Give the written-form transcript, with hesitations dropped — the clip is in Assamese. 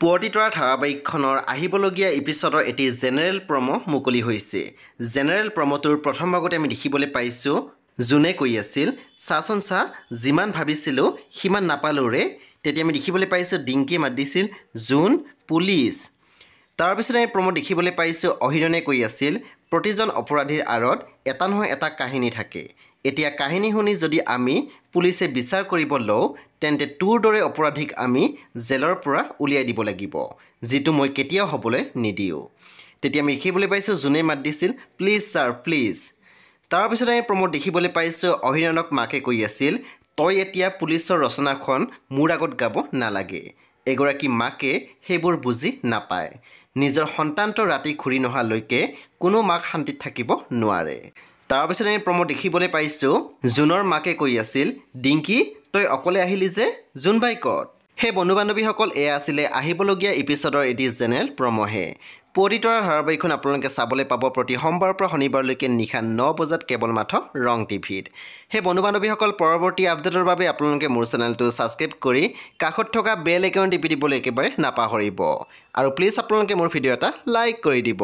পুৱতিতৰা ধাৰাবাহিকখনৰ আহিবলগীয়া এপিছডৰ এটি জেনেৰেল প্ৰমো মুকলি হৈছে। জেনেৰেল প্ৰমোটোৰ প্ৰথম ভাগতে আমি দেখিবলৈ পাইছোঁ জোনে কৈ আছিল, চাচোন চা, যিমান ভাবিছিলোঁ সিমান নাপালোঁ ৰে। তেতিয়া আমি দেখিবলৈ পাইছোঁ ডিংকিয়ে মাত দিছিল, জোন পুলিচ। তাৰপিছত আমি প্ৰমো দেখিবলৈ পাইছোঁ অহিৰণে কৈ আছিল, প্ৰতিজন অপৰাধীৰ আঁৰত এটা নহয় এটা কাহিনী থাকে। এতিয়া কাহিনী শুনি যদি আমি পুলিচে বিচাৰ কৰিব লওঁ, তেন্তে তোৰ দৰে অপৰাধীক আমি জেলৰ পৰা উলিয়াই দিব লাগিব, যিটো মই কেতিয়াও হ'বলৈ নিদিওঁ। তেতিয়া আমি দেখিবলৈ পাইছোঁ জোনে মাত দিছিল, প্লিজ ছাৰ প্লিজ। তাৰপিছত আমি প্ৰমোদ দেখিবলৈ পাইছোঁ অহিৰণক মাকে কৈ আছিল, তই এতিয়া পুলিচৰ ৰচনাখন মোৰ আগত গাব নালাগে। এগৰাকী মাকে সেইবোৰ বুজি নাপায়। নিজৰ সন্তানটো ৰাতি ঘূৰি নহালৈকে কোনো মাক শান্তিত থাকিব নোৱাৰে। তাৰপিছত আমি প্ৰমোদ দেখিবলৈ পাইছোঁ জোনৰ মাকে কৈ আছিল, ডিংকি তই অকলে আহিলি যে, জোন বাই ক'ত? সেই বন্ধু বান্ধৱীসকল, এয়া আছিলে আহিবলগীয়া এপিছডৰ এটি জেনেৰেল প্ৰমোহে। পুৱতিতৰা ধাৰাবাহিকখন আপোনালোকে চাবলৈ পাব প্ৰতি সোমবাৰৰ পৰা শনিবাৰলৈকে নিশা 9 বজাত কেৱল মাত্ৰ ৰং টিভিত। সেই বন্ধু বান্ধৱীসকল, পৰৱৰ্তী আপডেটৰ বাবে আপোনালোকে মোৰ চেনেলটো ছাবস্ক্ৰাইব কৰি কাষত থকা বেল আইকন টিপি দিবলৈ একেবাৰে নাপাহৰিব। আৰু প্লিজ আপোনালোকে মোৰ ভিডিঅ' এটা লাইক কৰি দিব।